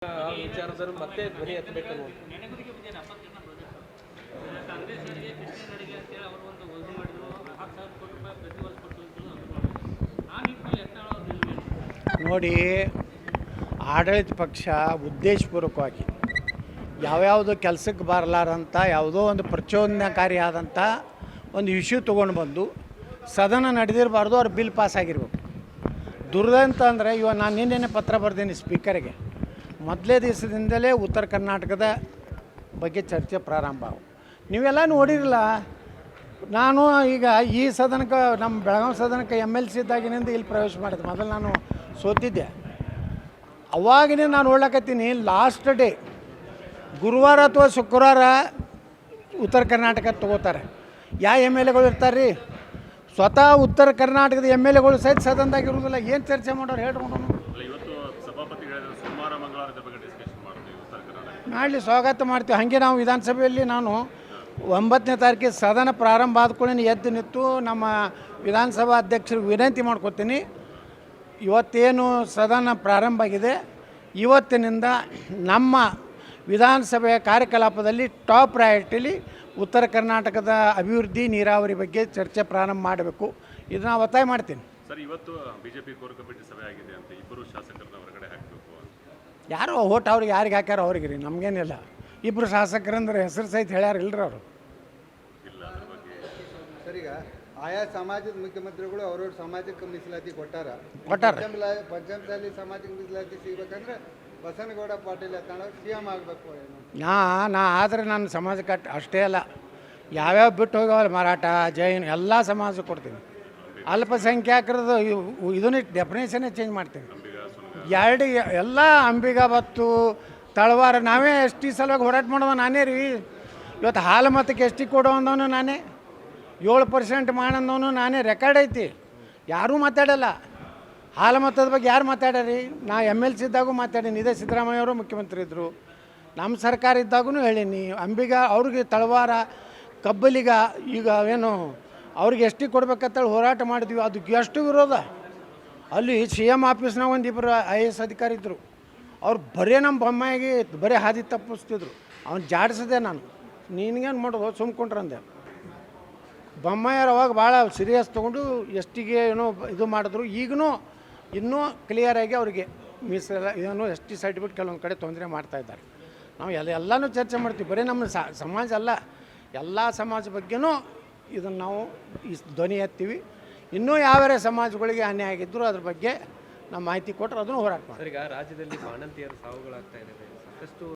ವಿಚಾರದಲ್ಲಿ ಮತ್ತೆ ಧ್ವನಿ ಎತ್ತಬೇಕಲ್ವ? ನೋಡಿ, ಆಡಳಿತ ಪಕ್ಷ ಉದ್ದೇಶಪೂರ್ವಕವಾಗಿ ಯಾವ್ಯಾವುದು ಕೆಲಸಕ್ಕೆ ಬರಲಾರಂಥ ಯಾವುದೋ ಒಂದು ಪ್ರಚೋದನಕಾರಿಯಾದಂಥ ಒಂದು ಇಶ್ಯೂ ತೊಗೊಂಡು ಬಂದು ಸದನ ನಡೆದಿರಬಾರ್ದು, ಅವ್ರ ಬಿಲ್ ಪಾಸ್ ಆಗಿರ್ಬೇಕು. ದುರ್ದಂತ ಅಂದರೆ ಇವಾಗ ನಾನು ನಿನ್ನೆ ಪತ್ರ ಬರ್ತೀನಿ ಸ್ಪೀಕರ್ಗೆ. ಮೊದಲೇ ದಿವಸದಿಂದಲೇ ಉತ್ತರ ಕರ್ನಾಟಕದ ಬಗ್ಗೆ ಚರ್ಚೆ ಪ್ರಾರಂಭ. ನೀವೆಲ್ಲ ನೋಡಿರಲ್ಲ, ನಾನು ಈಗ ಈ ಸದನಕ್ಕೆ ನಮ್ಮ ಬೆಳಗಾವಿ ಸದನಕ್ಕೆ MLC ಇದ್ದಾಗಿನಿಂದ ಇಲ್ಲಿ ಪ್ರವೇಶ ಮಾಡಿದೆ. ಮೊದಲು ನಾನು ಸೋತಿದ್ದೆ. ಅವಾಗಿನೇ ನಾನು ನೋಡ್ಲಕತ್ತೀನಿ. ಲಾಸ್ಟ್ ಡೇ ಗುರುವಾರ ಅಥವಾ ಶುಕ್ರವಾರ ಉತ್ತರ ಕರ್ನಾಟಕ ತೊಗೋತಾರೆ. ಯಾವ MLAಗಳು ಇರ್ತಾರೆ ರೀ? ಸ್ವತಃ ಉತ್ತರ ಕರ್ನಾಟಕದ MLAಗಳು ಸಹಿತ ಸದನದಾಗಿರೋದಿಲ್ಲ. ಏನು ಚರ್ಚೆ ಮಾಡೋರು ಹೇಳ್ರಿ ನೋಡೋಣ. ಮಾಡಲಿ, ಸ್ವಾಗತ ಮಾಡ್ತೀವಿ. ಹಾಗೆ ನಾವು ವಿಧಾನಸಭೆಯಲ್ಲಿ ನಾನು 9ನೇ ತಾರೀಕಿಗೆ ಸದನ ಪ್ರಾರಂಭ ಆದ ಕೂಡ ಎದ್ದು ನಿಂತು ನಮ್ಮ ವಿಧಾನಸಭಾ ಅಧ್ಯಕ್ಷರಿಗೆ ವಿನಂತಿ ಮಾಡ್ಕೊತೀನಿ. ಇವತ್ತೇನು ಸದನ ಪ್ರಾರಂಭ ಆಗಿದೆ, ಇವತ್ತಿನಿಂದ ನಮ್ಮ ವಿಧಾನಸಭೆಯ ಕಾರ್ಯಕಲಾಪದಲ್ಲಿ ಟಾಪ್ ಪ್ರಯಾರಿಟಿಲಿ ಉತ್ತರ ಕರ್ನಾಟಕದ ಅಭಿವೃದ್ಧಿ, ನೀರಾವರಿ ಬಗ್ಗೆ ಚರ್ಚೆ ಪ್ರಾರಂಭ ಮಾಡಬೇಕು. ಇದನ್ನು ಒತ್ತಾಯ ಮಾಡ್ತೀನಿ. ಸರ್, ಇವತ್ತು ಬಿಜೆಪಿ ಕೋರ್ ಕಮಿಟಿ ಸಭೆ ಆಗಿದೆ ಅಂತ ಇಬ್ಬರು ಶಾಸಕರನ್ನ ಹೊರಗಡೆ ಹಾಕಬೇಕು. ಯಾರೋ ಓಟ್ ಅವ್ರಿಗೆ ಯಾರಿಗೆ ಹಾಕ್ಯಾರ ಅವ್ರಿಗೆ ರೀ, ನಮಗೇನಿಲ್ಲ. ಇಬ್ಬರು ಶಾಸಕರಂದ್ರೆ ಹೆಸರು ಸಹಿತ ಹೇಳ್ಯಾರ ಇಲ್ಲರಿ ಅವರು. ಸರ್, ಈಗ ಆಯಾ ಸಮಾಜದ ಮುಖ್ಯಮಂತ್ರಿಗಳು ಅವ್ರವ್ರ ಸಮಾಜಕ್ಕೆ ಮೀಸಲಾತಿ ಕೊಟ್ಟಾರ. ಪಂಚಮಸಾಲಿ ಸಮಾಜಕ್ಕೆ ಮೀಸಲಾತಿ ಸಿಗ್ಬೇಕಂದ್ರೆ ಬಸನಗೌಡ ಪಾಟೀಲ್ CM ಆಗಬೇಕು. ನಾ ಆದರೆ ನನ್ನ ಸಮಾಜಕ್ಕೆ ಅಷ್ಟೇ ಅಲ್ಲ, ಯಾವ್ಯಾವ ಬಿಟ್ಟು ಹೋಗವಲ್ಲ, ಮರಾಠ, ಜೈನ್ ಎಲ್ಲ ಸಮಾಜಕ್ಕೆ ಕೊಡ್ತೀನಿ. ಅಲ್ಪಸಂಖ್ಯಾತರದ್ದು ಇದನ್ನೇ ಡೆಫಿನೇಷನ್ನೇ ಚೇಂಜ್ ಮಾಡ್ತೀನಿ. ಎಲ್ಲ ಅಂಬಿಗ ಬತ್ತು ತಳವಾರ ನಾವೇ ST ಸಲುವಾಗಿ ಹೋರಾಟ ಮಾಡೋದು ನಾನೇ ರೀ. ಇವತ್ತು ಹಾಲು ಮತಕ್ಕೆ ST ಕೊಡೋ ಅಂದವನು ನಾನೇ, 7% ಮಾಡಂದವನು ನಾನೇ. ರೆಕಾರ್ಡ್ ಐತಿ, ಯಾರೂ ಮಾತಾಡಲ್ಲ. ಹಾಲು ಮತದ ಬಗ್ಗೆ ಯಾರು ಮಾತಾಡ್ಯಾರಿ? ನಾ MLC ಇದ್ದಾಗೂ ಮಾತಾಡೀನಿ. ಇದೇ ಸಿದ್ದರಾಮಯ್ಯವರು ಮುಖ್ಯಮಂತ್ರಿ ಇದ್ದರು, ನಮ್ಮ ಸರ್ಕಾರ ಇದ್ದಾಗೂ ಹೇಳೀನಿ. ಅಂಬಿಗ ಅವ್ರಿಗೆ ತಳವಾರ, ಕಬ್ಬಲಿಗ ಈಗ ಏನು ಅವ್ರಿಗೆ ST ಕೊಡ್ಬೇಕಂತೇಳಿ ಹೋರಾಟ ಮಾಡಿದ್ವಿ. ಅದಕ್ಕೆ ಎಷ್ಟು ವಿರೋಧ. ಅಲ್ಲಿ CM ಆಫೀಸ್ನಾಗ ಒಂದಿಬ್ಬರು IAS ಅಧಿಕಾರಿ ಇದ್ದರು. ಅವ್ರು ಬರೀ ನಮ್ಮ ಬೊಮ್ಮಾಯಿಗೆ ಬರೀ ಹಾದಿ ತಪ್ಪಿಸ್ತಿದ್ರು. ಅವ್ನು ಜಾಡಿಸಿದೆ ನಾನು. ನಿನಗೇನು ಮಾಡೋದು ಸುಮ್ಕೊಂಡ್ರಂದೆ. ಬೊಮ್ಮಾಯಿಯವ್ರು ಅವಾಗ ಭಾಳ ಸೀರಿಯಸ್ ತೊಗೊಂಡು STಗೆ ಏನೋ ಇದು ಮಾಡಿದ್ರು. ಈಗಲೂ ಇನ್ನೂ ಕ್ಲಿಯರಾಗಿ ಅವರಿಗೆ ಮೀಸಲ ಏನೋ ST ಸರ್ಟಿಫಿಕೇಟ್ ಕೆಲವೊಂದು ಕಡೆ ತೊಂದರೆ ಮಾಡ್ತಾಯಿದ್ದಾರೆ. ನಾವು ಎಲ್ಲನೂ ಚರ್ಚೆ ಮಾಡ್ತೀವಿ. ಬರೀ ನಮ್ಮ ಸಮಾಜ ಅಲ್ಲ, ಎಲ್ಲ ಸಮಾಜ ಬಗ್ಗೆನೂ ಇದನ್ನು ನಾವು ಧ್ವನಿ ಎತ್ತೀವಿ. ಇನ್ನೂ ಯಾವ್ಯಾವ ಸಮಾಜಗಳಿಗೆ ಅನ್ಯಾಯ ಆಗಿದ್ದರೂ ಅದ್ರ ಬಗ್ಗೆ ನಮ್ಮ ಮಾಹಿತಿ ಕೊಟ್ಟರೆ ಅದನ್ನು ಹೋರಾಟ ಮಾಡ್ತೀವಿ. ಈಗ ರಾಜ್ಯದಲ್ಲಿ ಬಾಣಂತಿಯರ ಸಾವುಗಳಾಗ್ತಾ ಇದೆ ಸಾಕಷ್ಟು.